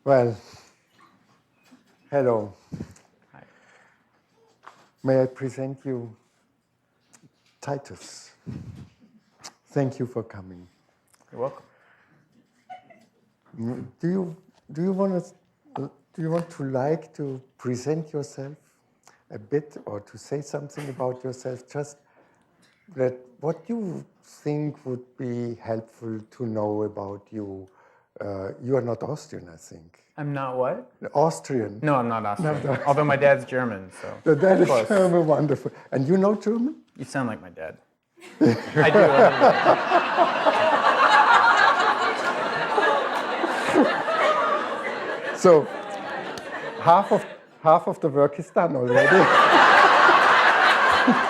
Well, hello. Hi. May I present you Titus? Thank you for coming. You're welcome. Do you want to present yourself a bit, or to say something about yourself? Just that what you think would be helpful to know about you. You are not Austrian, I think. I'm not what? Austrian. No, I'm not Austrian. Although my dad's German, so. That is close. German, wonderful. And you know German? You sound like my dad. I do. So half of the work is done already.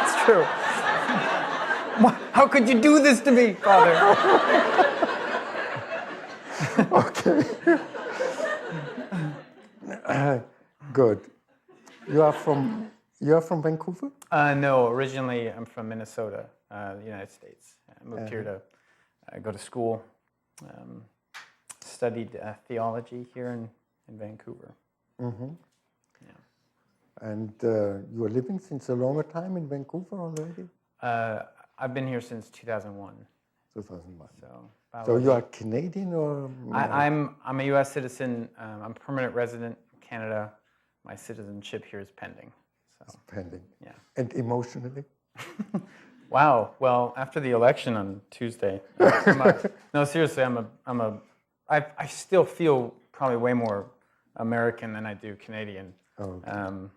It's true. How could you do this to me, Father? Okay. Good. You are from Vancouver? No, originally I'm from Minnesota, the United States. I moved here to go to school. Studied theology here in Vancouver. Mm-hmm. Yeah. And you are living since a longer time in Vancouver already? I've been here since 2001. 2001. So you are Canadian or? I'm a U.S. citizen. I'm a permanent resident in Canada. My citizenship here is pending. So. It's pending. Yeah. And emotionally? Wow. Well, after the election on Tuesday, no, seriously, I still feel probably way more American than I do Canadian. Oh, okay.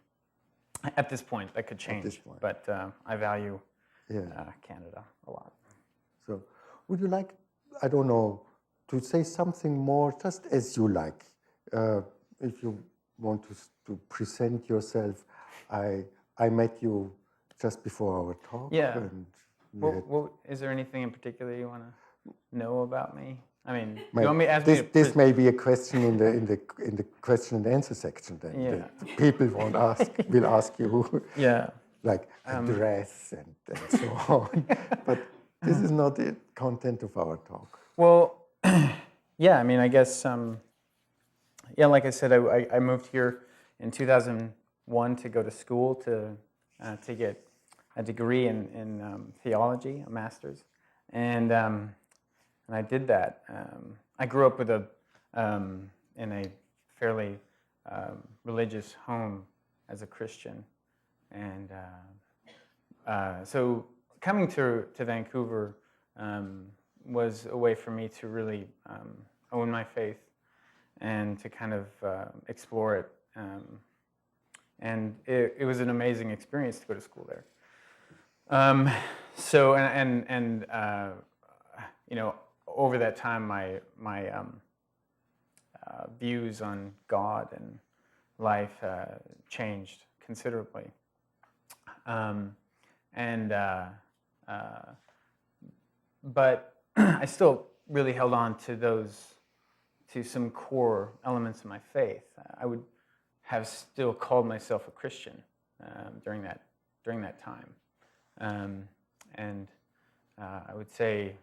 At this point, that could change. But I value Canada a lot. So, would you like, I don't know, to say something more, just as you like? If you want to present yourself, I met you just before our talk. Yeah. And is there anything in particular you want to know about me? I mean, you want me to ask this may be a question in the question and answer section. Then the people will ask you. Yeah. Like address and so on. But this is not the content of our talk. Well, yeah, I mean, I guess, like I said, I moved here in 2001 to go to school to get a degree in theology, a master's. And I did that. I grew up with in a fairly religious home as a Christian. And so coming to Vancouver was a way for me to really own my faith and to kind of explore it. And it was an amazing experience to go to school there. So over that time, my views on God and life changed considerably. But I still really held on to some core elements of my faith. I would have still called myself a Christian during that time, and I would say,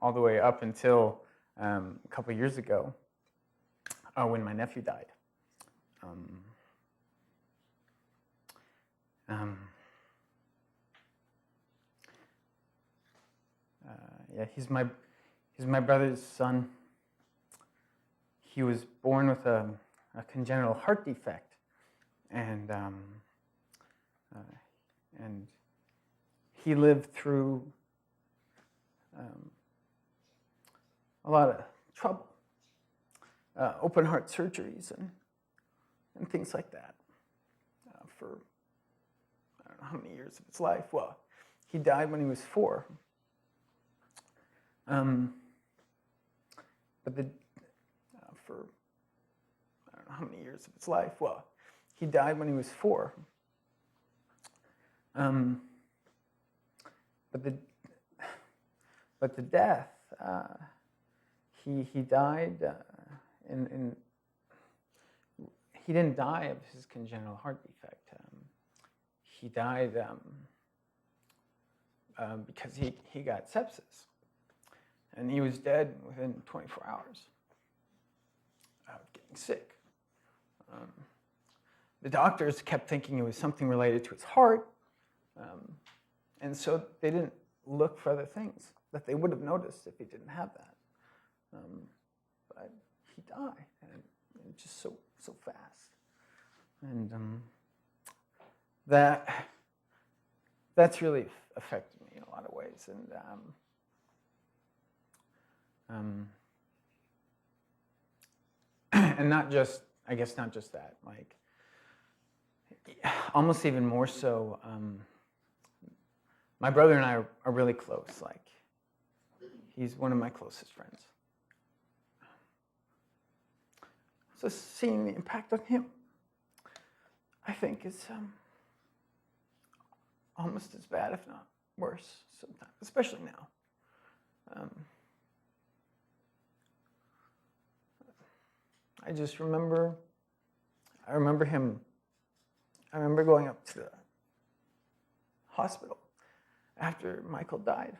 all the way up until a couple of years ago, when my nephew died. He's my brother's son. He was born with a congenital heart defect, and he lived through a lot of trouble, open heart surgeries and things like that for I don't know how many years of his life. Well, he died when he was 4. But for I don't know how many years of his life. Well, he died when he was 4. But the death, he died he didn't die of his congenital heart defect. He died because he got sepsis, and he was dead within 24 hours. getting sick. The doctors kept thinking it was something related to his heart, and so they didn't look for other things that they would have noticed if he didn't have that. But he died, and just so fast. And that's really affected me in a lot of ways. And not just, I guess, not just that. Like, almost even more so. My brother and I are really close. Like, he's one of my closest friends. So seeing the impact on him, I think, is almost as bad, if not worse, sometimes, especially now. I remember him. I remember going up to the hospital after Michael died.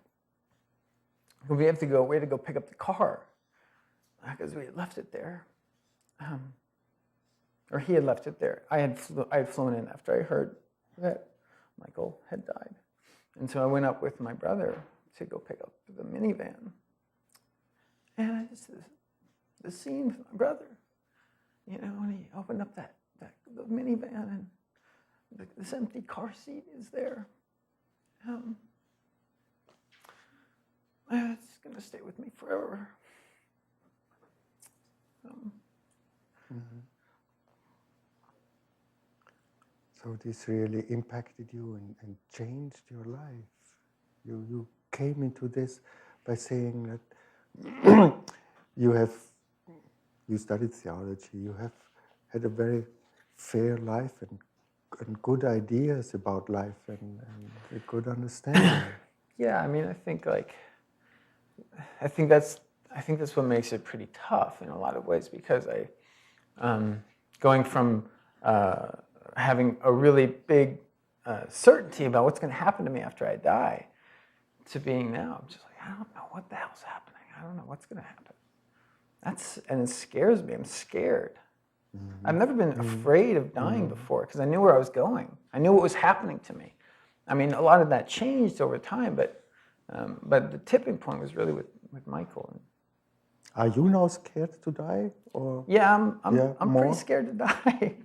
We had to go pick up the car because we had left it there. Or he had left it there. I had flown in after I heard that Michael had died. And so I went up with my brother to go pick up the minivan. And I just, the scene with my brother, you know, when he opened up the minivan and this empty car seat is there. It's going to stay with me forever. So this really impacted you and changed your life. You came into this by saying that you studied theology, you have had a very fair life and good ideas about life and a good understanding. Yeah, I mean, I think that's what makes it pretty tough in a lot of ways, because going from having a really big certainty about what's going to happen to me after I die, to being now, I'm just like, I don't know what the hell's happening. I don't know what's going to happen. And it scares me. I'm scared. Mm-hmm. I've never been afraid of dying before, because I knew where I was going. I knew what was happening to me. I mean, a lot of that changed over time, but the tipping point was really with Michael. Are you now scared to die, or? Yeah, I'm pretty scared to die.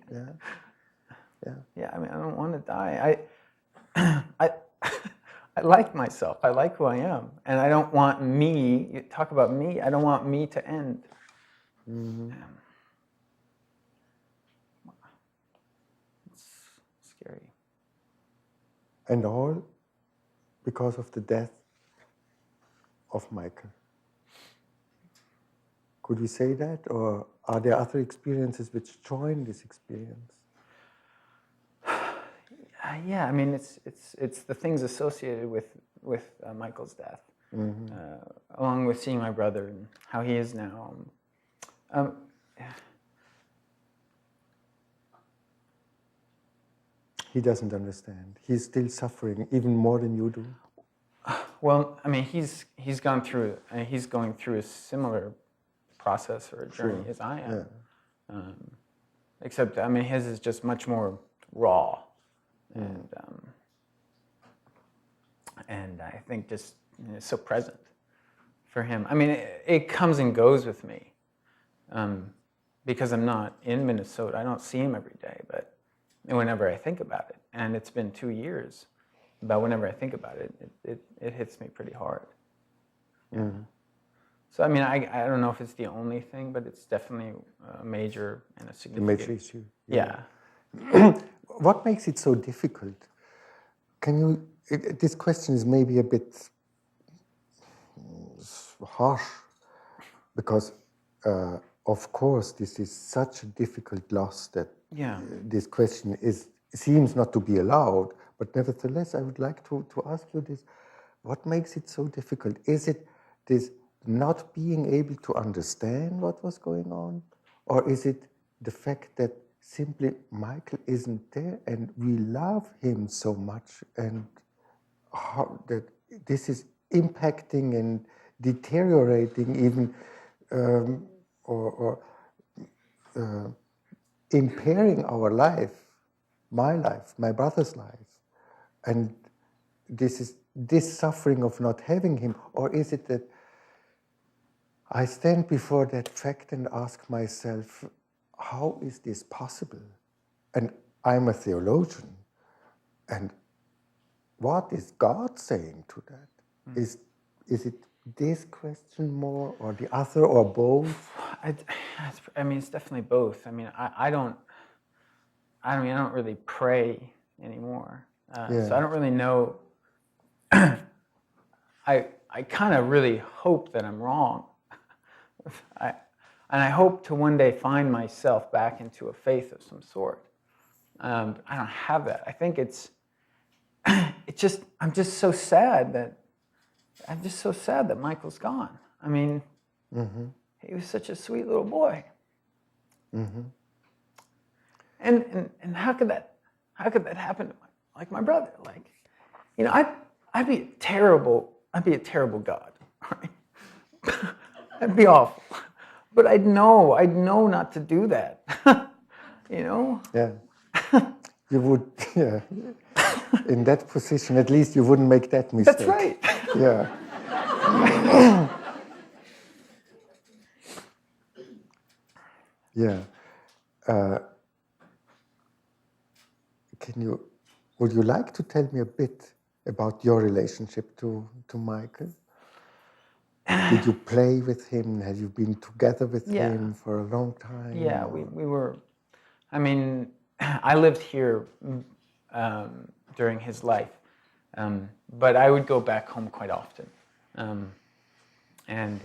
Yeah. I mean, I don't want to die. I like myself. I like who I am, and I don't want me. You talk about me. I don't want me to end. Mm-hmm. It's scary. And all because of the death of Michael. Could we say that, or are there other experiences which join this experience? Yeah, I mean, it's the things associated with Michael's death, along with seeing my brother and how he is now. He doesn't understand. He's still suffering even more than you do. Well, I mean, he's going through a similar process or a journey as I am. Yeah. Except, I mean, his is just much more raw. And I think just so present for him. I mean, it comes and goes with me, because I'm not in Minnesota. I don't see him every day, but whenever I think about it, and it's been 2 years, but whenever I think about it, it hits me pretty hard. Mm-hmm. So I mean, I don't know if it's the only thing, but it's definitely a major and a significant. A major issue. Yeah. What makes it so difficult? This question is maybe a bit harsh, because of course this is such a difficult loss that this question seems not to be allowed, but nevertheless I would like to ask you this. What makes it so difficult? Is it this not being able to understand what was going on? Or is it the fact that simply Michael isn't there and we love him so much, and how that this is impacting and deteriorating even, or impairing our life, my brother's life, and this suffering of not having him, or is it that I stand before that fact and ask myself, how is this possible? And I'm a theologian, and what is God saying to that? Is it this question more, or the other, or both? I mean, it's definitely both. I mean, I don't really pray anymore, so I don't really know. I kind of really hope that I'm wrong. I hope to one day find myself back into a faith of some sort. I don't have that. I think I'm just so sad that Michael's gone. I mean, he was such a sweet little boy. And how could that happen to my brother? Like, you know, I'd be a terrible God. Right? That'd be awful. But I'd know not to do that. You know? Yeah. You would, yeah. In that position, at least you wouldn't make that mistake. That's right. Yeah. Yeah. Would you like to tell me a bit about your relationship to Michael? Did you play with him? Have you been together with him for a long time? Yeah, we were. I mean, I lived here during his life, but I would go back home quite often, and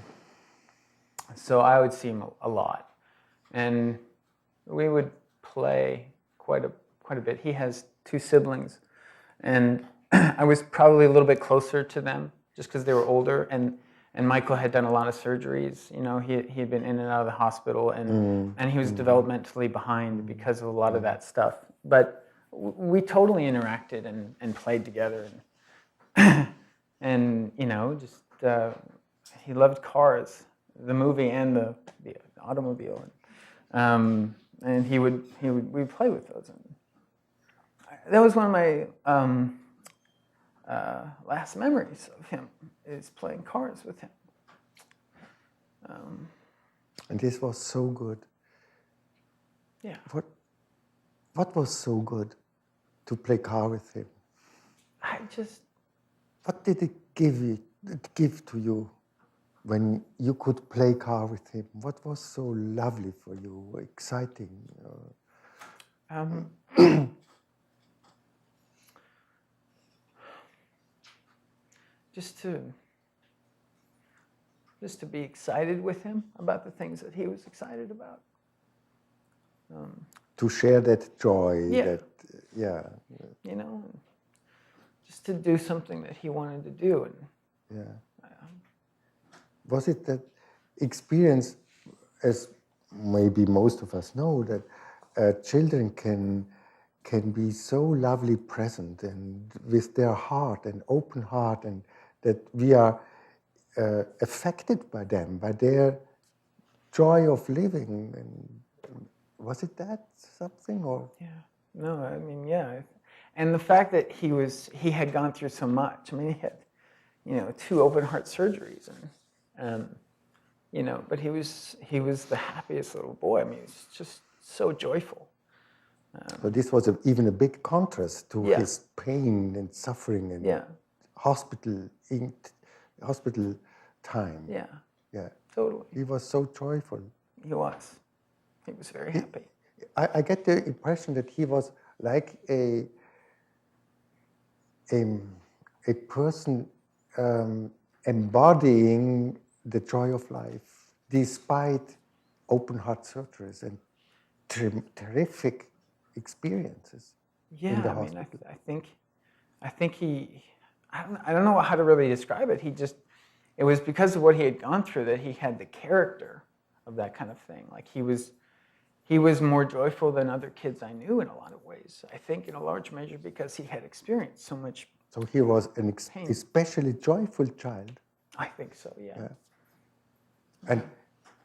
so I would see him a lot, and we would play quite a bit. He has 2 siblings, and I was probably a little bit closer to them just because they were older, and Michael had done a lot of surgeries. You know, he had been in and out of the hospital, and he was developmentally behind because of a lot of that stuff. But we totally interacted and played together, and you know, just he loved cars, the movie and the automobile, and we'd play with those. And that was one of my last memories of him, is playing cars with him. And this was so good. Yeah. What was so good to play car with him? What did it give to you when you could play car with him? What was so lovely for you, exciting? Just to be excited with him about the things that he was excited about. To share that joy. Yeah. You know, just to do something that he wanted to do. Was it that experience, as maybe most of us know, that children can be so lovely present and with their heart and open heart, and that we are affected by them, by their joy of living? And was it that something, or? Yeah. No, I mean, yeah. And the fact that he had gone through so much. I mean, he had, you know, 2 open heart surgeries, and you know, but he was the happiest little boy. I mean, he was just so joyful. So this was even a big contrast to his pain and suffering and hospital time. Yeah. Totally. He was so joyful. He was very happy. I get the impression that he was like a person embodying the joy of life, despite open heart surgeries and terrific experiences in the hospital. I think I don't know how to really describe it. It was because of what he had gone through that he had the character of that kind of thing. Like he was more joyful than other kids I knew in a lot of ways. I think in a large measure because he had experienced so much. So he was an especially joyful child. I think so, yeah. And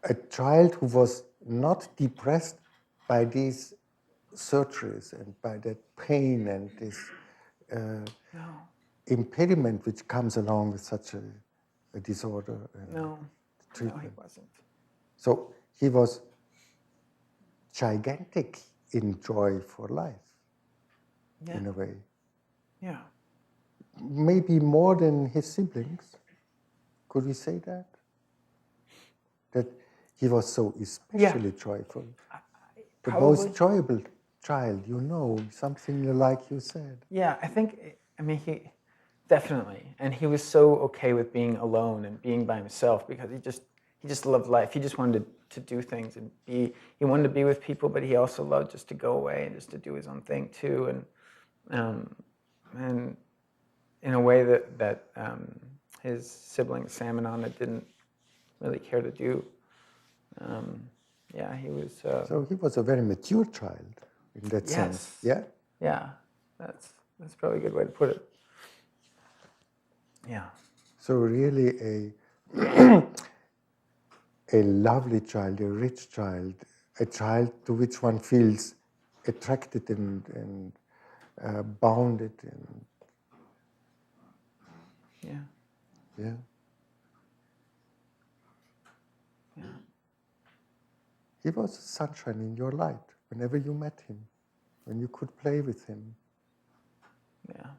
a child who was not depressed by these surgeries and by that pain and this impediment which comes along with such a disorder and treatment. No, he wasn't. So he was gigantic in joy for life, in a way. Yeah. Maybe more than his siblings. Could we say that? That he was so especially joyful. The most enjoyable child, something like you said. Yeah, he definitely, and he was so okay with being alone and being by himself because he just loved life. He just wanted to do things and he wanted to be with people, but he also loved just to go away and just to do his own thing too. And in a way that his siblings Sam and Anna didn't really care to do. He was. So he was a very mature child in that sense. Yeah. Yeah, that's probably a good way to put it. Yeah. So really a lovely child, a rich child, a child to which one feels attracted and bounded and yeah. He was sunshine in your life whenever you met him, when you could play with him. Yeah.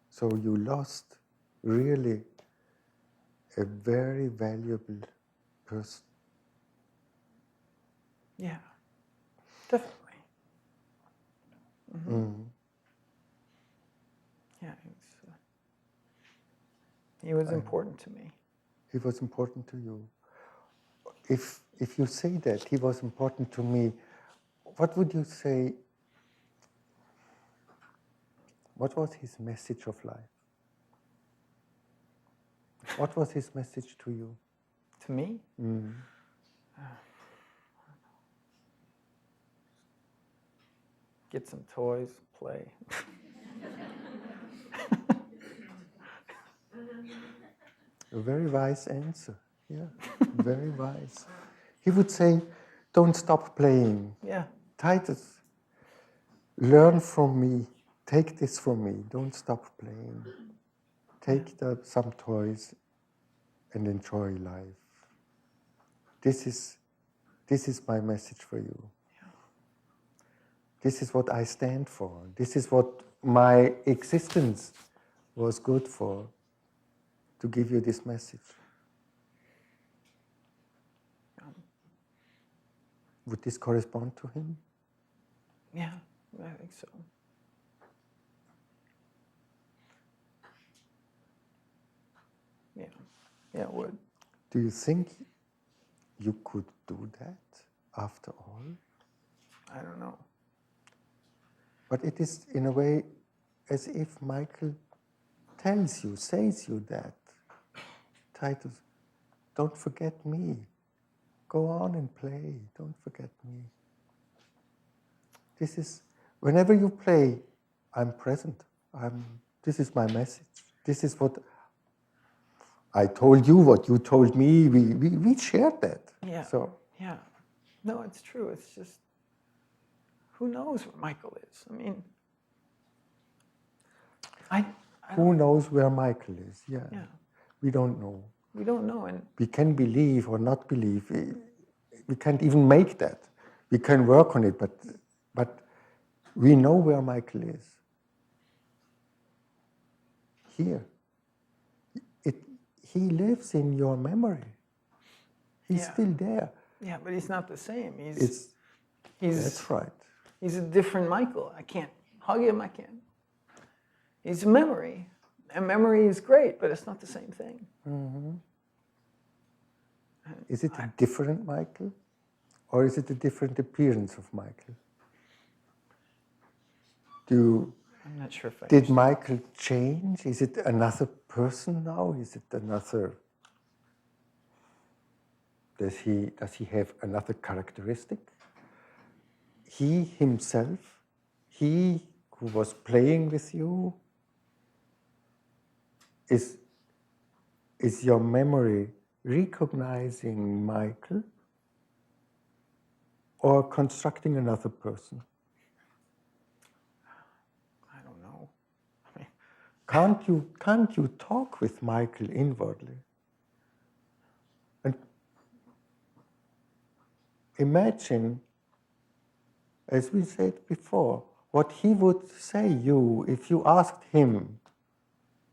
So you lost really a very valuable person. Yeah, definitely. Mm-hmm. Yeah, he was important to me. He was important to you. If you say that he was important to me, what would you say? What was his message of life? What was his message to you? To me? Get some toys, play. A very wise answer. Yeah, very wise. He would say, don't stop playing. Yeah. Titus, learn from me. Take this from me. Don't stop playing. Take some toys and enjoy life. This is my message for you. Yeah. This is what I stand for. This is what my existence was good for, to give you this message. Would this correspond to him? Yeah, I think so. Yeah, it would. Do you think you could do that after all? I don't know. But it is in a way as if Michael says you that. Titus, don't forget me. Go on and play. Don't forget me. This is, whenever you play, I'm present. This is my message. This is what I told you, what you told me. We shared that. Yeah. So. Yeah. No, it's true. It's just, who knows where Michael is? I mean, who knows where Michael is? Yeah. We don't know. We don't know. And we can believe or not believe. We can't even make that. We can work on it, but we know where Michael is. Here. He lives in your memory. He's still there. Yeah, but he's not the same. That's right. He's a different Michael. I can't hug him. I can't. He's a memory. And memory is great, but it's not the same thing. Mm-hmm. Is it a different Michael? Or is it a different appearance of Michael? I'm not sure if did Michael change? Is it another person now? Is it another... Does he have another characteristic? He himself, he who was playing with you, is is your memory recognizing Michael or constructing another person? I don't know. I mean, Can't you talk with Michael inwardly? And imagine, as we said before, what he would say you if you asked him,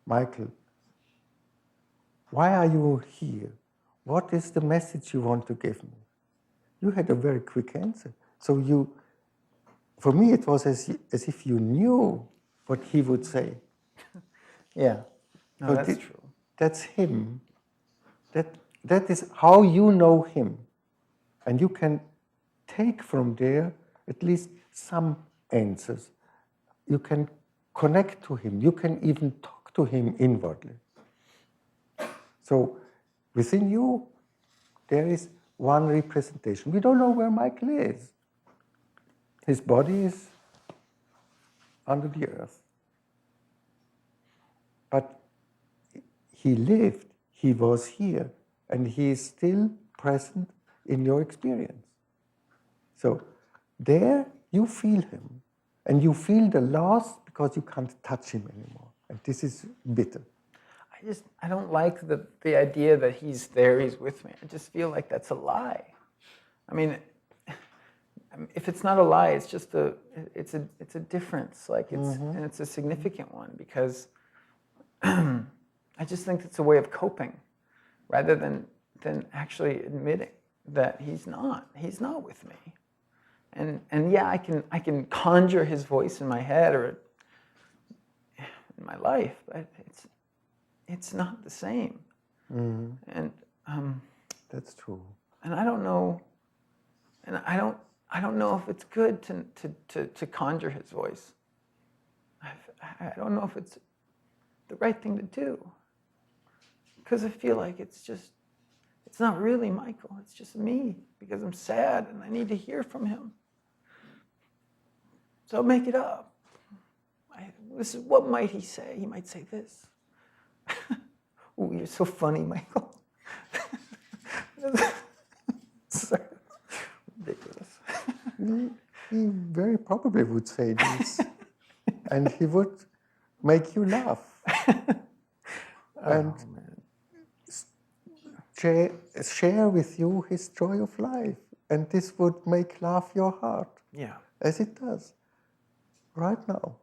Michael, why are you here? What is the message you want to give me? You had a very quick answer. So for me, it was as if you knew what he would say. yeah. No, So that's true. That's him. That is how you know him. And you can take from there at least some answers. You can connect to him. You can even talk to him inwardly. So within you, there is one representation. We don't know where Michael is. His body is under the earth. But he lived, he was here, and he is still present in your experience. So there you feel him, and you feel the loss because you can't touch him anymore. And this is bitter. I don't like the idea that he's there, he's with me. I just feel like that's a lie. I mean, if it's not a lie, it's just it's a difference. Like and it's a significant one because I just think it's a way of coping, rather than actually admitting that he's not with me. And yeah, I can conjure his voice in my head or in my life, but it's not the same. And that's true. And I don't know. And I don't know if it's good to conjure his voice. I don't know if it's the right thing to do. Because I feel like it's not really Michael, it's just me, because I'm sad and I need to hear from him. So I'll make it up. What might he say? He might say this. Oh, you're so funny, Michael. Sorry. Ridiculous. He very probably would say this. And he would make you laugh. And share with you his joy of life. And this would make laugh your heart. Yeah. As it does right now.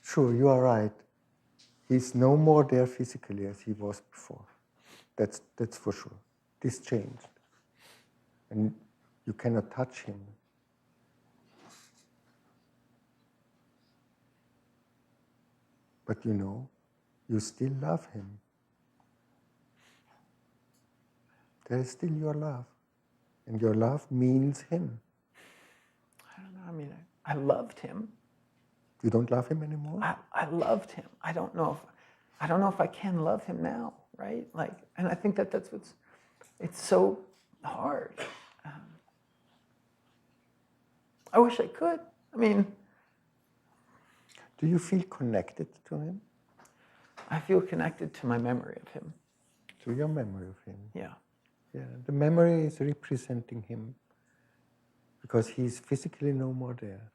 Sure, you are right. He's no more there physically as he was before. That's for sure. This changed. And you cannot touch him. But you know, you still love him. There is still your love. And your love means him. I don't know. I mean, I loved him. You don't love him anymore? I loved him. I don't know if I can love him now, right? Like, and I think that's it's so hard. I wish I could. I mean, do you feel connected to him? I feel connected to my memory of him. To your memory of him? Yeah. Yeah, the memory is representing him because he's physically no more there.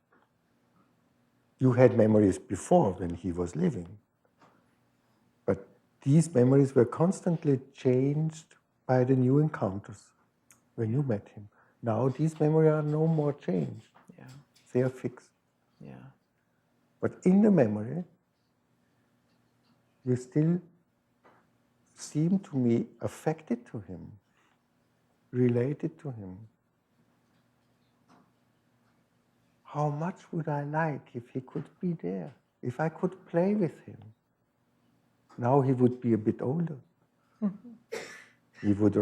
You had memories before when he was living, but these memories were constantly changed by the new encounters when you met him. Now these memories are no more changed. Yeah. They are fixed. Yeah. But in the memory, you still seem to me affected to him, related to him. How much would I like if he could be there, if I could play with him? Now he would be a bit older. We would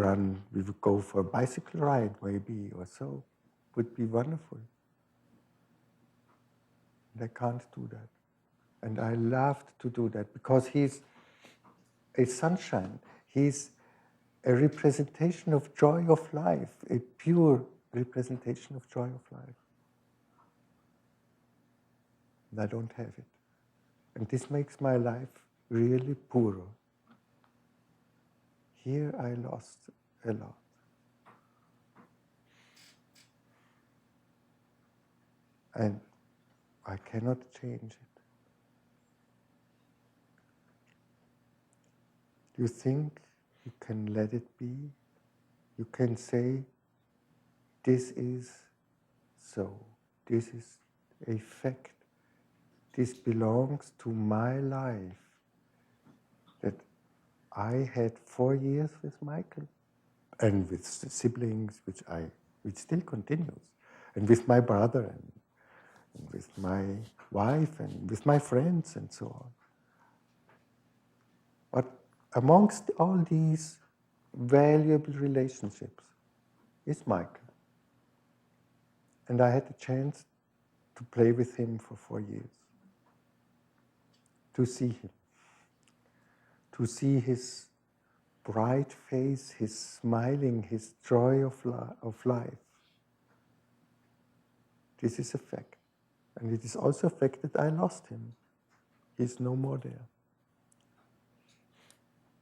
go for a bicycle ride maybe or so. Would be wonderful. And I can't do that. And I loved to do that because he's a sunshine. He's a representation of joy of life, a pure representation of joy of life. And I don't have it. And this makes my life really poor. Here I lost a lot. And I cannot change it. Do you think you can let it be? You can say, this is so. This is a fact. This belongs to my life. That I had 4 years with Michael and with siblings, which still continues, and with my brother and with my wife and with my friends and so on. But amongst all these valuable relationships is Michael. And I had the chance to play with him for 4 years, to see him, to see his bright face, his smiling, his joy of life. This is a fact. And it is also a fact that I lost him. He's no more there.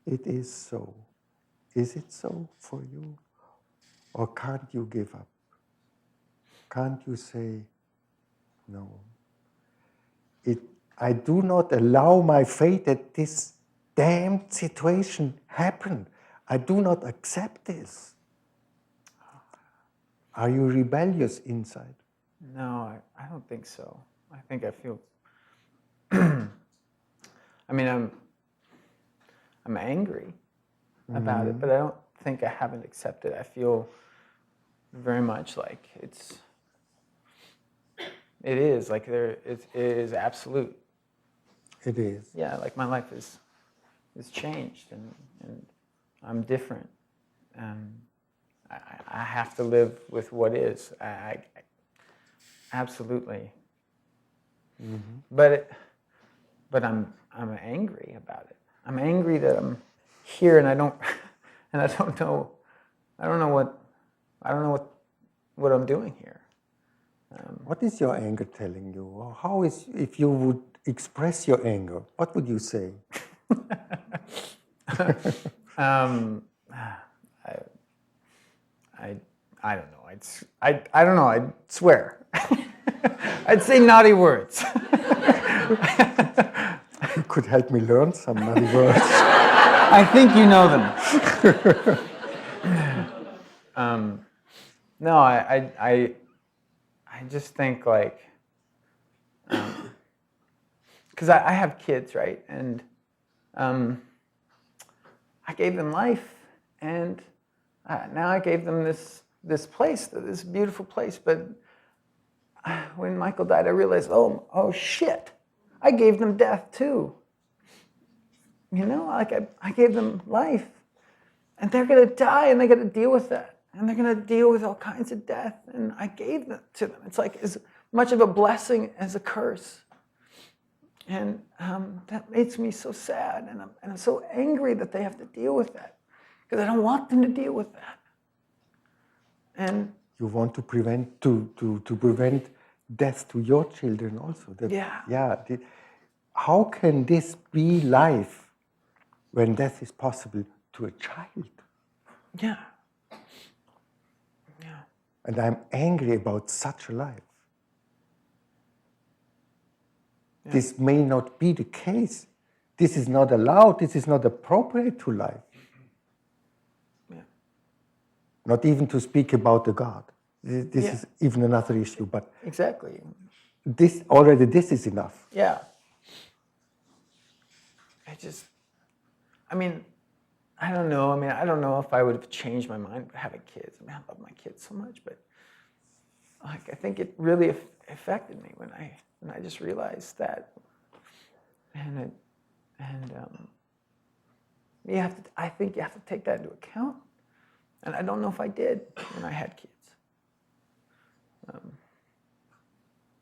It is so. Is it so for you? Or can't you give up? Can't you say, no? I do not allow my fate that this damned situation happened. I do not accept this. Are you rebellious inside? No, I don't think so. I think I feel. I mean, I'm angry about it, but I don't think I haven't accepted. I feel very much like it is like it is absolute. It is. Yeah, like my life is changed and I'm different. I have to live with what is. I absolutely. But I'm angry about it. I'm angry that I'm here and I don't know what I'm doing here. What is your anger telling you? Or how is, if you would express your anger, what would you say? I don't know. I don't know. I'd swear. I'd say naughty words. You could help me learn some naughty words. I think you know them. No, I just think like, because I have kids, right? And I gave them life, and now I gave them this place, this beautiful place. But when Michael died, I realized, oh shit, I gave them death too. You know, like I gave them life, and they're gonna die, and they got to deal with that, and they're gonna deal with all kinds of death, and I gave that to them. It's like as much of a blessing as a curse, and that makes me so sad, and I'm so angry that they have to deal with that, because I don't want them to deal with that. And you want to prevent prevent death to your children also. How can this be life when death is possible to a child? Yeah. And I'm angry about such a life. Yeah. This may not be the case. This is not allowed. This is not appropriate to life. Yeah. Not even to speak about the God. This is even another issue. But exactly. This is enough. Yeah. I don't know. I don't know if I would have changed my mind having kids. I love my kids so much, but like I think it really affected me when I just realized that, and I think you have to take that into account, and I don't know if I did when I had kids,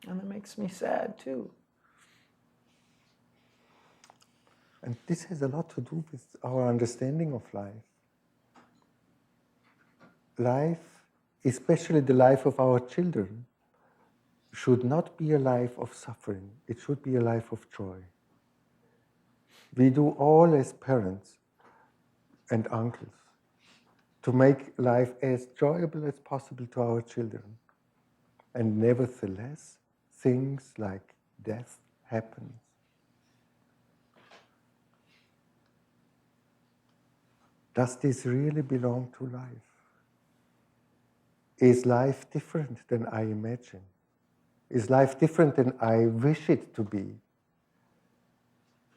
and it makes me sad too. And this has a lot to do with our understanding of life. Life, especially the life of our children, should not be a life of suffering. It should be a life of joy. We do all as parents and uncles to make life as enjoyable as possible to our children. And nevertheless, things like death happen. Does this really belong to life? Is life different than I imagine? Is life different than I wish it to be?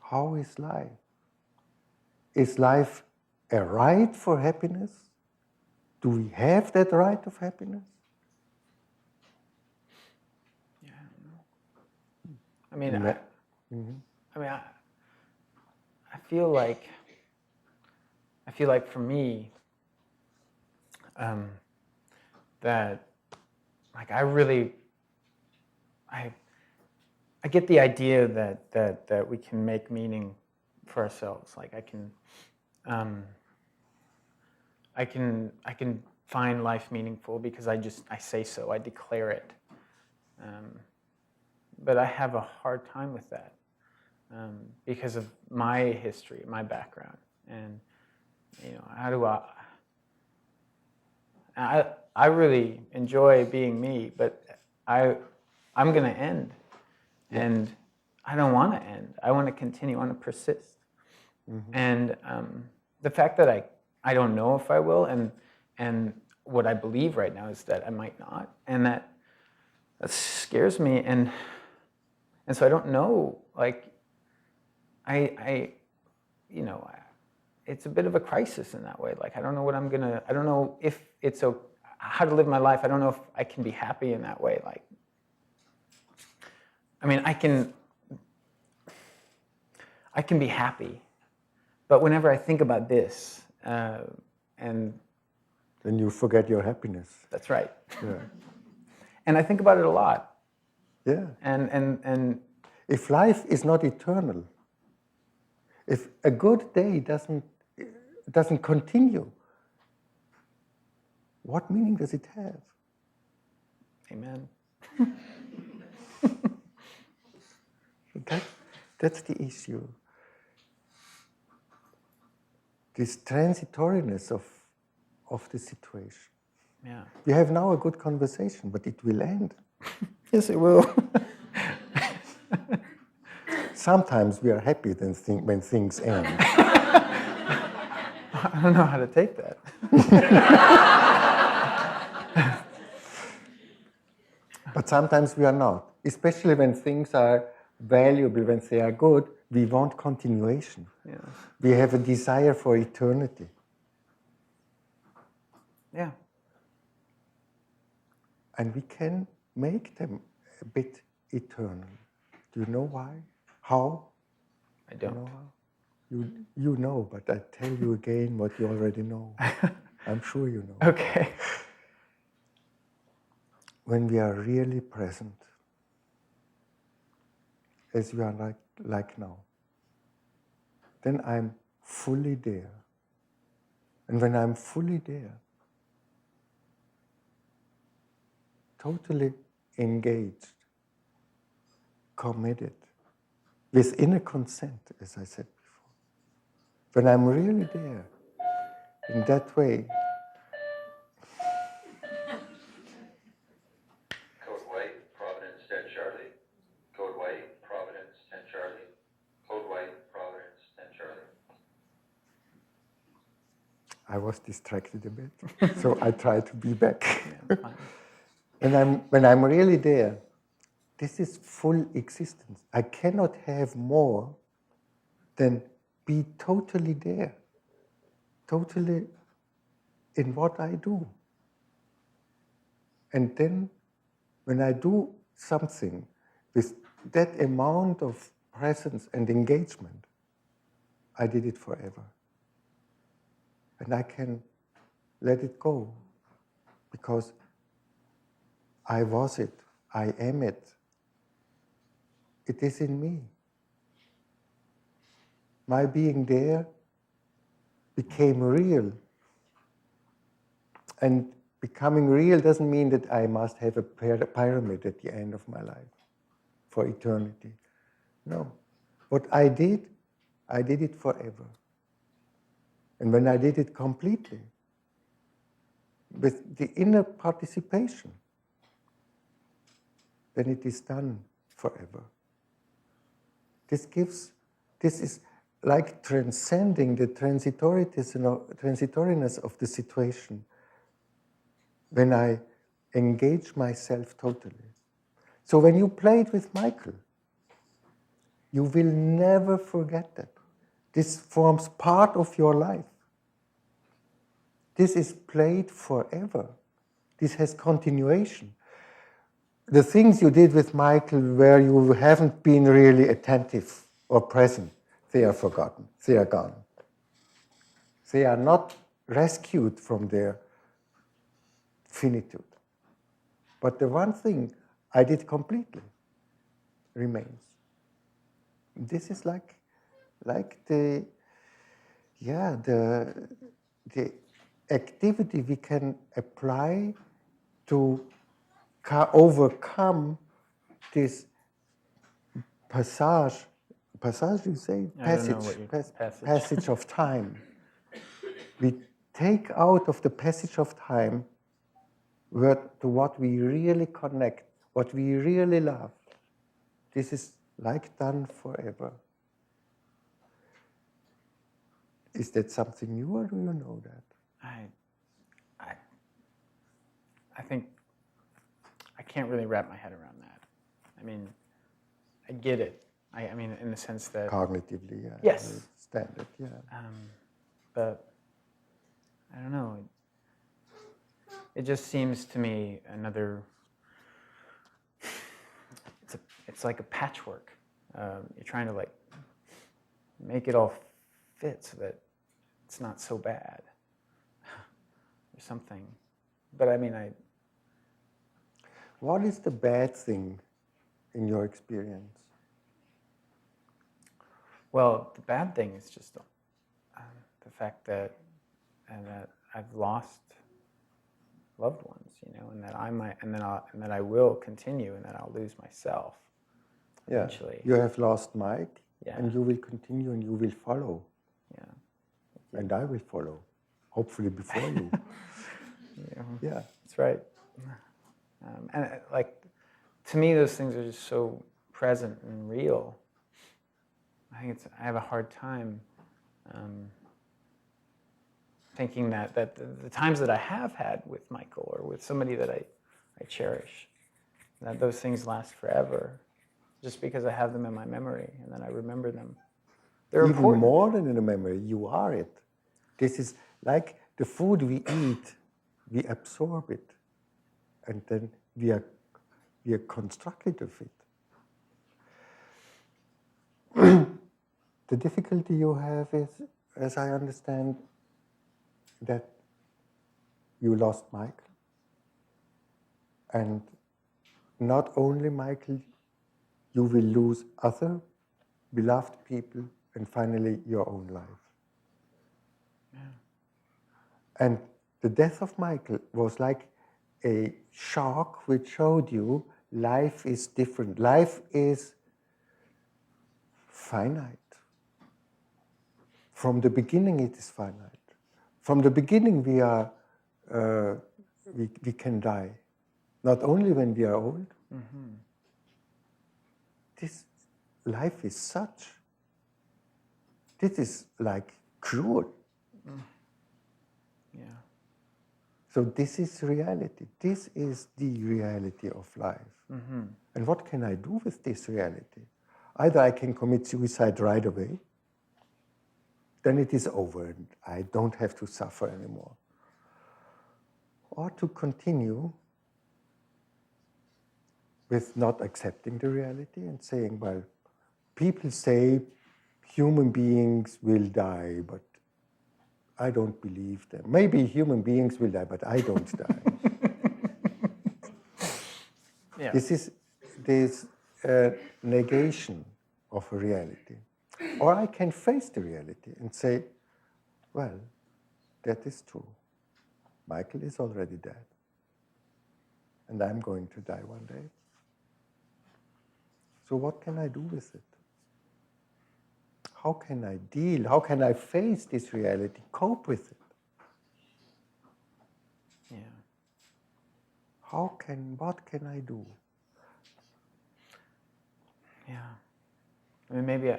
How is life? Is life a right for happiness? Do we have that right of happiness? Yeah, I don't know. I mean, I feel like for me, that like I get the idea that we can make meaning for ourselves. Like I can find life meaningful because I say so, I declare it. But I have a hard time with that because of my history, my background, and how do I really enjoy being me, but I'm going to end, and I don't want to end. I want to continue. I want to persist. Mm-hmm. And the fact that I don't know if I will, and what I believe right now is that I might not, and that scares me, and so I don't know. Like it's a bit of a crisis in that way. Like I don't know I don't know if it's how to live my life. I don't know if I can be happy in that way. Like, I mean, I can be happy, but whenever I think about this, and then you forget your happiness. That's right. Yeah. And I think about it a lot. Yeah. And if life is not eternal, if a good day doesn't continue, what meaning does it have? Amen. That's the issue. This transitoriness of the situation. Yeah. We have now a good conversation, but it will end. Yes, it will. Sometimes we are happy when things end. I don't know how to take that. But sometimes we are not. Especially when things are valuable, when they are good, we want continuation. Yeah. We have a desire for eternity. Yeah. And we can make them a bit eternal. Do you know why? How? I don't. You know how? You know, but I tell you again what you already know. I'm sure you know. Okay. When we are really present, as we are like now, then I'm fully there. And when I'm fully there, totally engaged, committed, with inner consent, as I said before. When I'm really there, in that way. Code White, Providence, 10 Charlie. Code White, Providence, 10 Charlie. Code White, Providence, 10 Charlie. I was distracted a bit, so I try to be back. Yeah, fine. When I'm really there, this is full existence. I cannot have more than be totally there, totally in what I do. And then when I do something with that amount of presence and engagement, I did it forever. And I can let it go because I was it, I am it. It is in me. My being there became real. And becoming real doesn't mean that I must have a pyramid at the end of my life for eternity. No. What I did I did it forever. And when I did it completely, with the inner participation, then it is done forever. This is like transcending the transitoriness of the situation when I engage myself totally. So when you play it with Michael, you will never forget that. This forms part of your life. This is played forever. This has continuation. The things you did with Michael where you haven't been really attentive or present, they are forgotten. They are gone. They are not rescued from their finitude. But the one thing I did completely remains. This is like the activity we can apply to overcome this passage you say? Passage of time. We take out of the passage of time to what we really connect, what we really love. This is like done forever. Is that something new, or do you know that? I think I can't really wrap my head around that. I mean, I get it. I mean, in the sense that Cognitively, yeah. Yes. Standard, yeah. But I don't know. It just seems to me another. It's like a patchwork. You're trying to like make it all fit so that it's not so bad or something. But I mean, What is the bad thing in your experience? Well, the bad thing is just the fact that I've lost loved ones, and that I might, and that I will continue, and that I'll lose myself eventually. You have lost Mike, Yeah. and you will continue, and you will follow. Yeah. And I will follow, hopefully before you. Yeah. That's right. And to me, those things are just so present and real. I have a hard time thinking that the times that I have had with Michael or with somebody that I cherish, that those things last forever, just because I have them in my memory and then I remember them. They're Even important. more than in a memory, you are it. This is like the food we eat, we absorb it, and then we are constructed of it. The difficulty you have is, as I understand, that you lost Michael. And not only Michael, you will lose other beloved people and finally your own life. Yeah. And the death of Michael was like a shock which showed you life is different. Life is finite. From the beginning, it is finite. From the beginning, we can die. Not only when we are old. Mm-hmm. This life is such. This is like cruel. Yeah. So this is reality. This is the reality of life. Mm-hmm. And what can I do with this reality? Either I can commit suicide right away, then it is over and I don't have to suffer anymore. Or to continue with not accepting the reality and saying, well, people say human beings will die, but I don't believe them. Maybe human beings will die, but I don't die. Yeah. This is this negation of a reality. Or I can face the reality and say, well, that is true. Michael is already dead. And I'm going to die one day. So what can I do with it? how can I deal? How can I face this reality? Cope with it? Yeah. What can I do? Yeah. I mean, maybe, I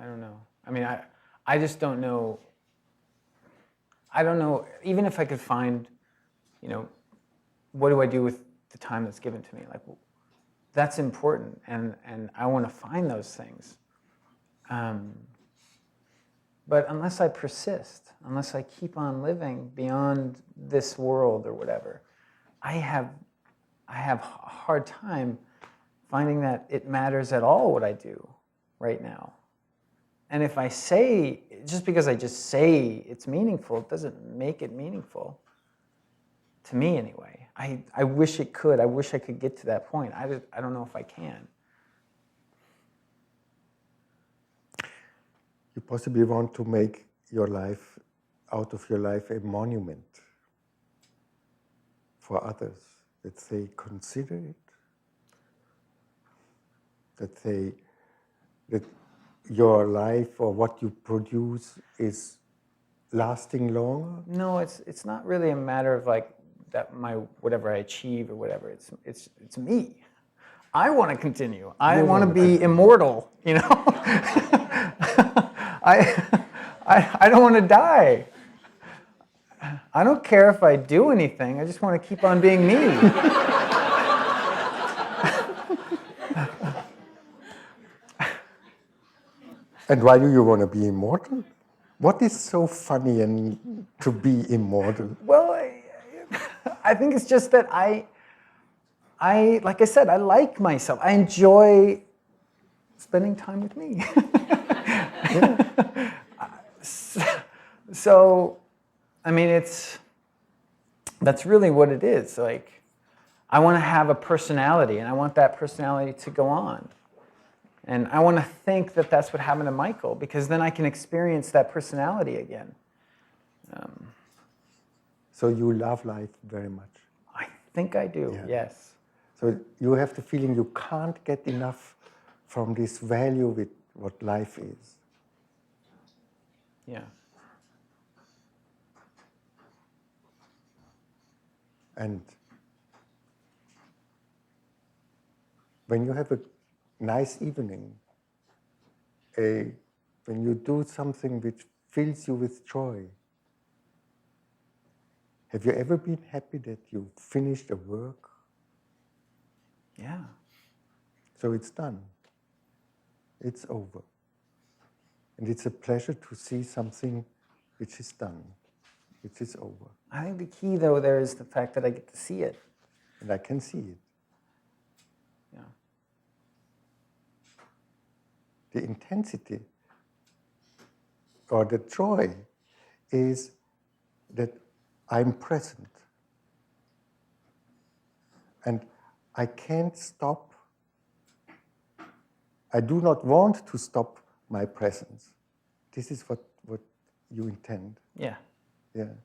don't know. I mean, I just don't know. I don't know, even if I could find, what do I do with the time that's given to me? Like, that's important, and I want to find those things. But unless I persist, unless I keep on living beyond this world or whatever, I have a hard time finding that it matters at all what I do right now. And if I say, just because I just say it's meaningful, it doesn't make it meaningful. To me, anyway. I wish it could. I wish I could get to that point. I don't know if I can. You possibly want to make your life, out of your life, a monument for others, that they consider it, that your life or what you produce is lasting longer? No, it's not really a matter of like that whatever I achieve or whatever. It's me. I want to continue. I want to be immortal. I don't want to die. I don't care if I do anything. I just want to keep on being me. And why do you want to be immortal? What is so funny and to be immortal? Well, I think it's just that I, like I said, I like myself. I enjoy spending time with me. So, I mean, that's really what it is. Like, I want to have a personality, and I want that personality to go on. And I want to think that that's what happened to Michael, because then I can experience that personality again. So you love life very much? I think I do, yes. So you have the feeling you can't get enough from this value with what life is? Yeah. And when you have a nice evening, when you do something which fills you with joy, have you ever been happy that you finished a work? Yeah. So it's done. It's over. And it's a pleasure to see something which is done, which is over. I think the key, though, there is the fact that I get to see it. And I can see it. Yeah. The intensity or the joy is that I'm present. And I can't stop. I do not want to stop my presence. This is what you intend. Yeah. Yeah.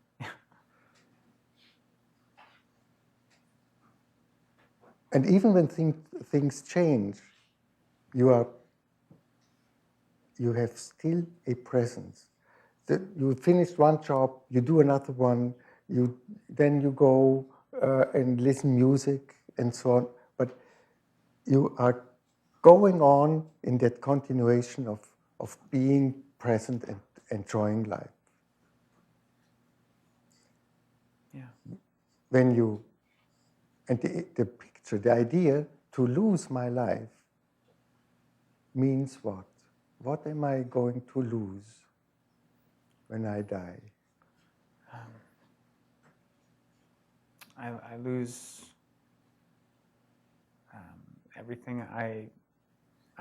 And even when things change, you have still a presence. You finish one job, you do another one, then you go and listen music and so on. But you are going on in that continuation of being present and enjoying life. Yeah. And the picture, the idea to lose my life means what? What am I going to lose when I die? I lose everything I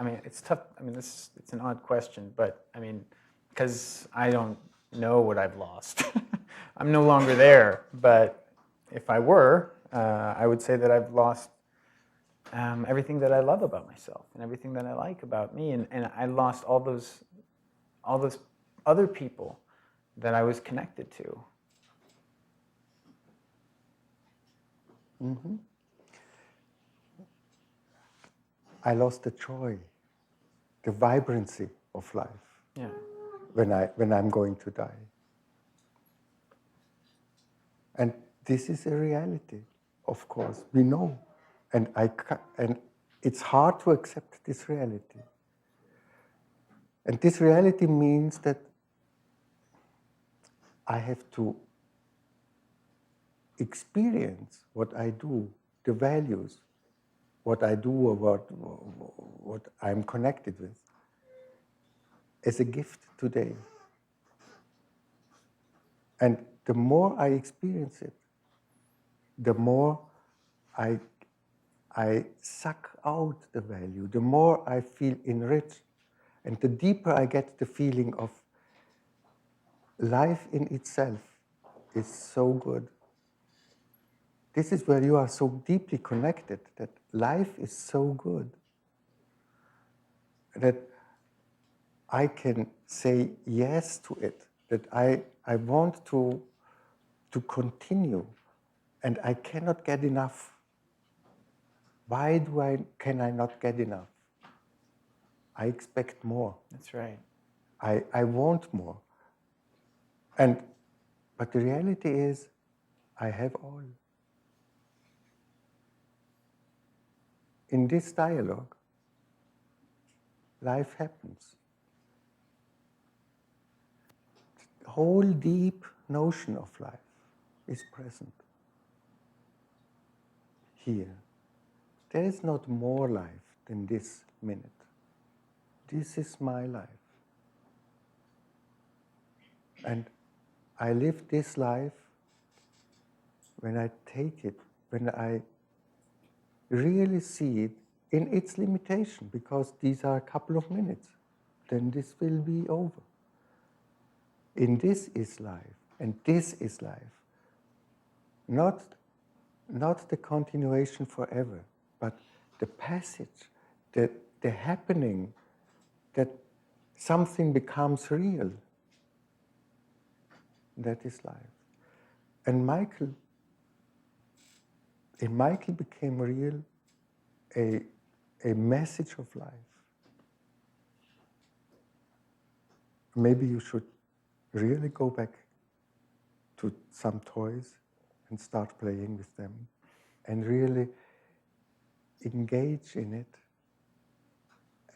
mean, it's tough. I mean, it's an odd question, but I mean, because I don't know what I've lost. I'm no longer there, but if I were, I would say that I've lost everything that I love about myself and everything that I like about me, and I lost all those other people that I was connected to. I lost the joy the vibrancy of life Yeah. when I'm going to die. And this is a reality, of course, we know. And it's hard to accept this reality. And this reality means that I have to experience what I do, the values, what I do or what I'm connected with, as a gift today. And the more I experience it, the more I suck out the value, the more I feel enriched, and the deeper I get the feeling of life in itself is so good. This is where you are so deeply connected, that life is so good, that I can say yes to it, that I want to continue, and I cannot get enough. Why can I not get enough? I expect more. That's right. I want more. But the reality is, I have all. In this dialogue, life happens. The whole deep notion of life is present here. There is not more life than this minute. This is my life. And I live this life when I take it, when I really see it in its limitation, because these are a couple of minutes, then this will be over. In this is life, and this is life. Not the continuation forever, but the passage, the happening, that something becomes real. That is life. And in Michael became real a message of life. Maybe you should really go back to some toys and start playing with them and really engage in it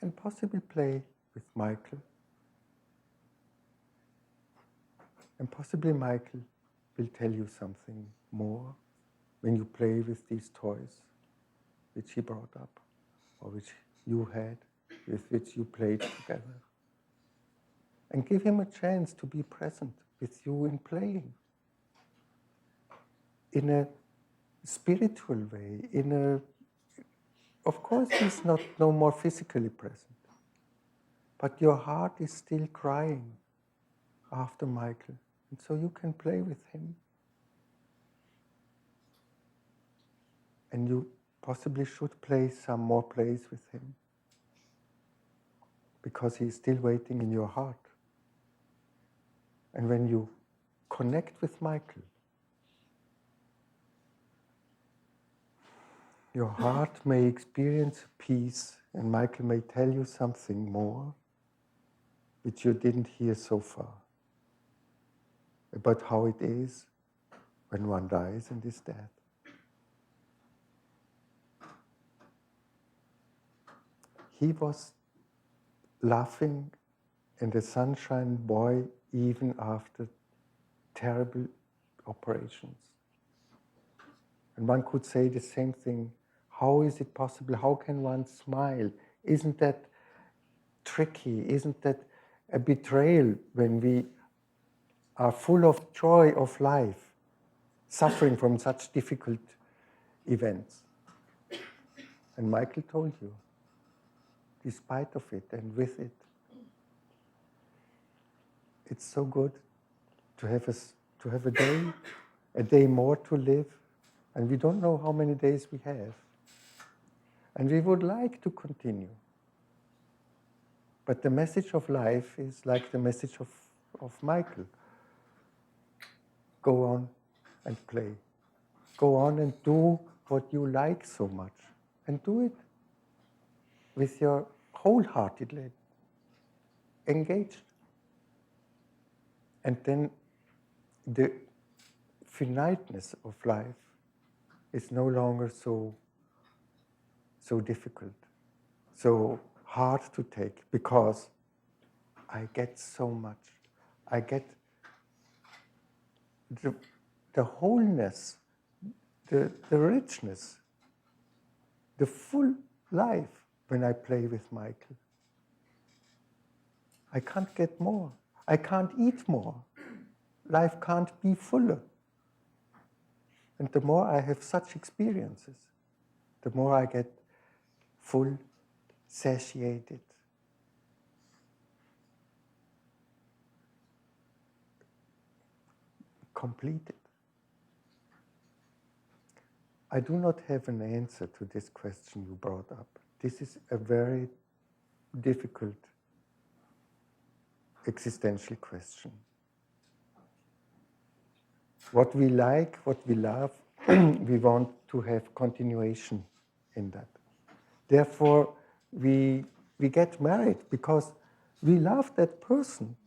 and possibly play with Michael. And possibly Michael will tell you something more when you play with these toys which he brought up or which you had, with which you played together. And give him a chance to be present with you in playing. In a spiritual way, of course he's no more physically present, but your heart is still crying after Michael, and so you can play with him. And you possibly should play some more plays with him, because he's still waiting in your heart. And when you connect with Michael, your heart may experience peace, and Michael may tell you something more which you didn't hear so far, about how it is when one dies and is dead. He was laughing in the sunshine boy even after terrible operations. And one could say the same thing. How is it possible? How can one smile? Isn't that tricky? Isn't that a betrayal when we are full of joy of life, suffering from such difficult events? And Michael told you, despite of it and with it, it's so good to have a day more to live, and we don't know how many days we have. And we would like to continue. But the message of life is like the message of Michael. Go on and play. Go on and do what you like so much. And do it with your wholeheartedly engaged. And then the finiteness of life is no longer so difficult, so hard to take, because I get so much. I get the wholeness, the richness, the full life when I play with Michael. I can't get more. I can't eat more. Life can't be fuller. And the more I have such experiences, the more I get full, satiated, completed. I do not have an answer to this question you brought up. This is a very difficult existential question. What we like, what we love, we want to have continuation in that. Therefore, we get married because we love that person.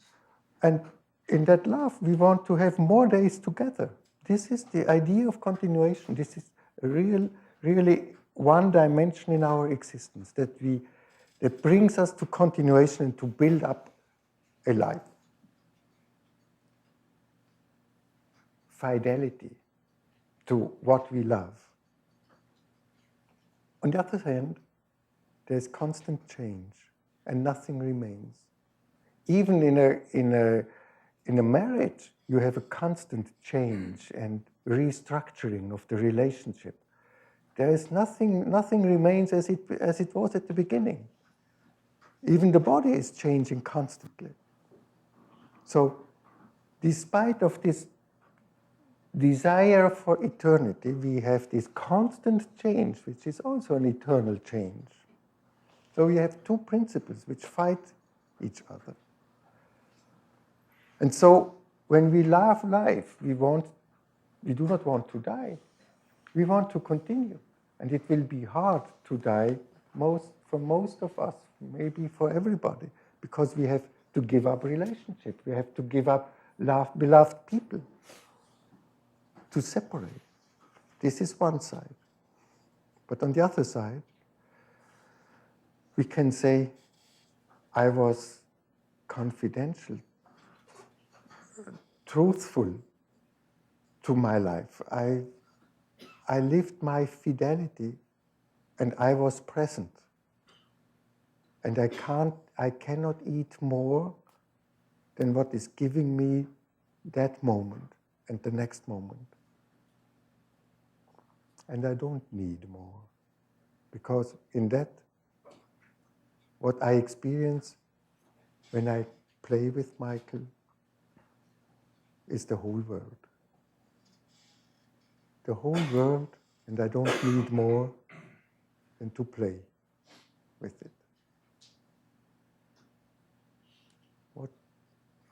And in that love, we want to have more days together. This is the idea of continuation. This is a really one dimension in our existence that brings us to continuation and to build up a life. Fidelity to what we love. On the other hand, there's constant change and nothing remains. Even in a marriage, you have a constant change and restructuring of the relationship. There is nothing remains as it was at the beginning. Even the body is changing constantly. So, despite of this desire for eternity, we have this constant change, which is also an eternal change. So we have two principles which fight each other. And so when we love life, we do not want to die. We want to continue. And it will be hard to die for most of us, maybe for everybody, because we have to give up relationship. We have to give up beloved people. To separate. This is one side. But on the other side, we can say, I was confidential, truthful to my life. I lived my fidelity and I was present. And I cannot eat more than what is giving me that moment and the next moment. And I don't need more. Because in that, what I experience when I play with Michael is the whole world. The whole world, and I don't need more than to play with it.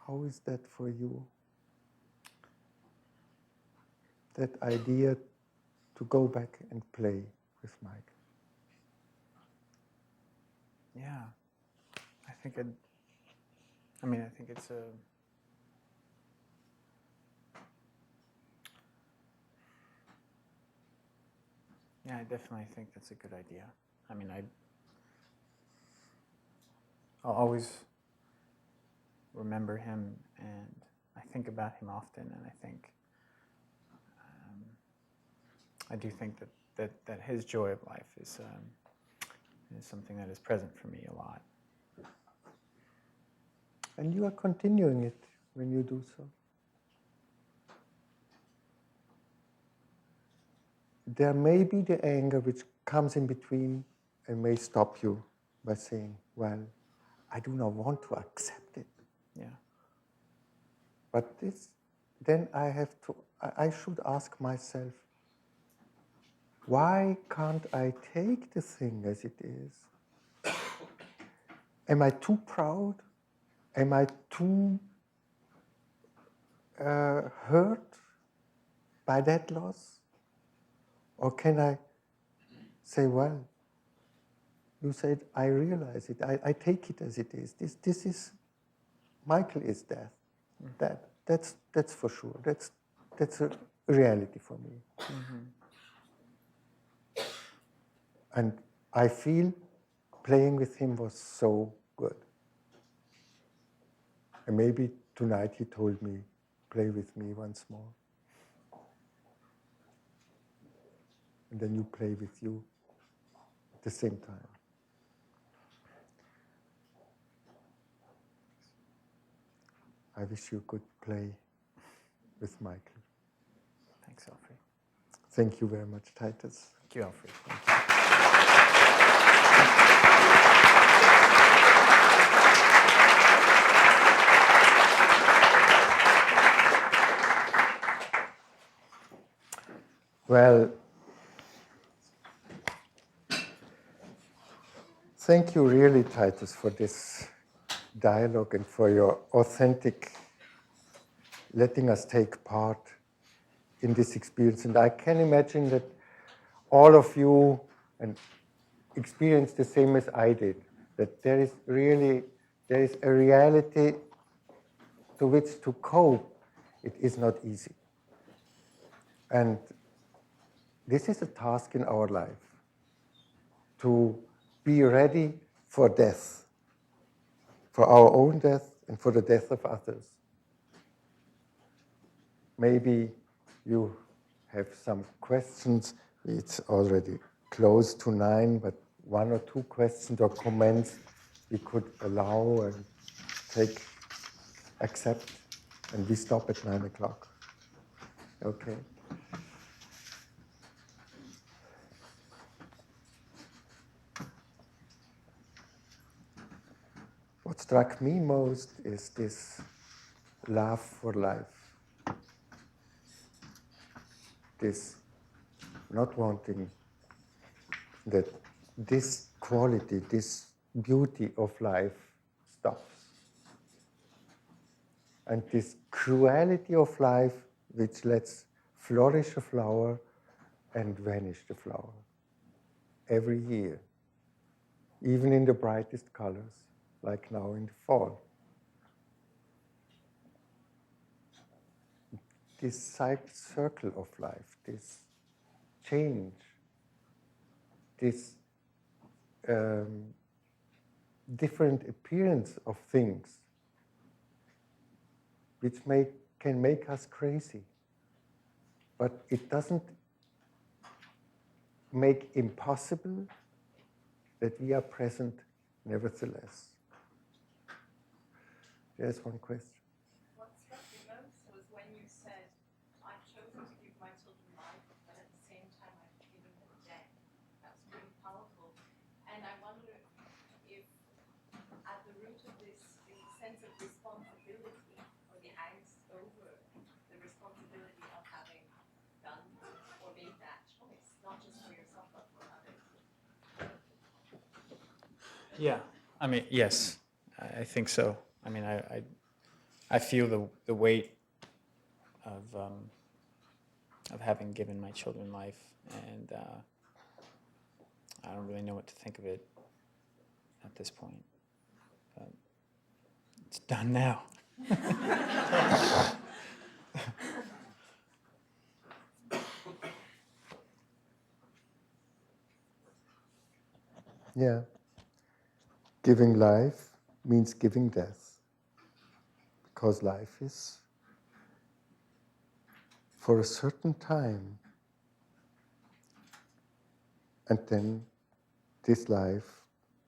How is that for you? That idea to go back and play with Mike. Yeah, I think it's a. Yeah, I definitely think that's a good idea. I mean, I'll always remember him, and I think about him often, and I think. I do think that his joy of life is something that is present for me a lot. And you are continuing it when you do so. There may be the anger which comes in between and may stop you by saying, well, I do not want to accept it. Yeah. But then I should ask myself, why can't I take the thing as it is? Am I too proud? Am I too hurt by that loss? Or can I say, well, you said, I realize it, I take it as it is. This is, Michael is death. That's for sure. That's a reality for me. And I feel playing with him was so good. And maybe tonight he told me, play with me once more. And then you play with you at the same time. I wish you could play with Michael. Thanks, Alfried. Thank you very much, Titus. Thank you, Alfried. Thank you. Well, thank you really, Titus, for this dialogue and for your authentic letting us take part in this experience. And I can imagine that all of you experience the same as I did, that there is a reality to which to cope. It is not easy. And this is a task in our life, to be ready for death, for our own death and for the death of others. Maybe you have some questions. It's already close to 9, but 1 or 2 questions or comments we could allow and accept, and we stop at 9 o'clock. Okay. What struck me most is this love for life. This not wanting that this quality, this beauty of life stops. And this cruelty of life which lets flourish a flower and vanish the flower every year, even in the brightest colors, like now in the fall. This circle of life, this change, this different appearance of things, which can make us crazy. But it doesn't make impossible that we are present nevertheless. There's one question. What struck me most was when you said, I've chosen to give my children life, but at the same time I've given them death. That's really powerful. And I wonder if at the root of this is a sense of responsibility, or the angst over the responsibility of having done or made that choice, not just for yourself, but for others. Yeah, I mean, yes, I think so. I mean, I feel the weight of having given my children life, and I don't really know what to think of it at this point. But it's done now. Yeah. Giving life means giving death, because life is for a certain time, and then this life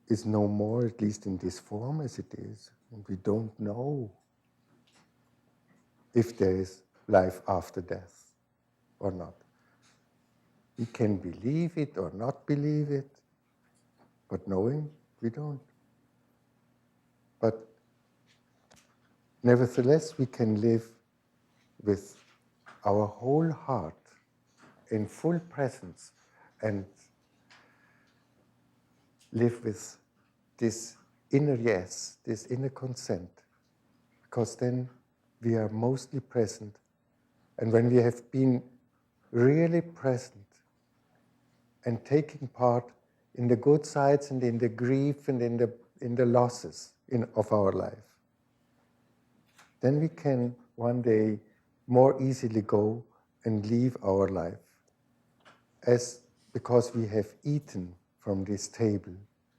is no more, at least in this form as it is, and we don't know if there is life after death or not. We can believe it or not believe it, but knowing, we don't. But nevertheless, we can live with our whole heart in full presence and live with this inner yes, this inner consent, because then we are mostly present. And when we have been really present and taking part in the good sides and in the grief and in the losses of our life. Then we can one day more easily go and leave our life, because we have eaten from this table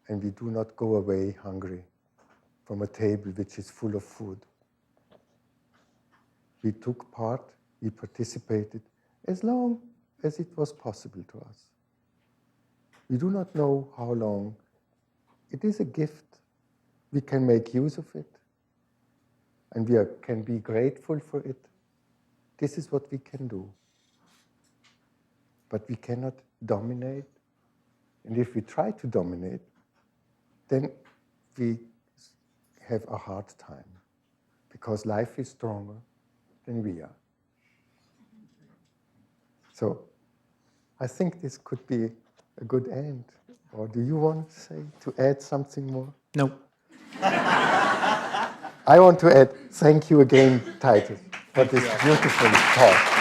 and we do not go away hungry from a table which is full of food. We took part, we participated as long as it was possible to us. We do not know how long. It is a gift. We can make use of it, and we can be grateful for it. This is what we can do. But we cannot dominate. And if we try to dominate, then we have a hard time, because life is stronger than we are. So I think this could be a good end. Or do you want to add something more? Nope. I want to add thank you again, Titus, for this beautiful talk.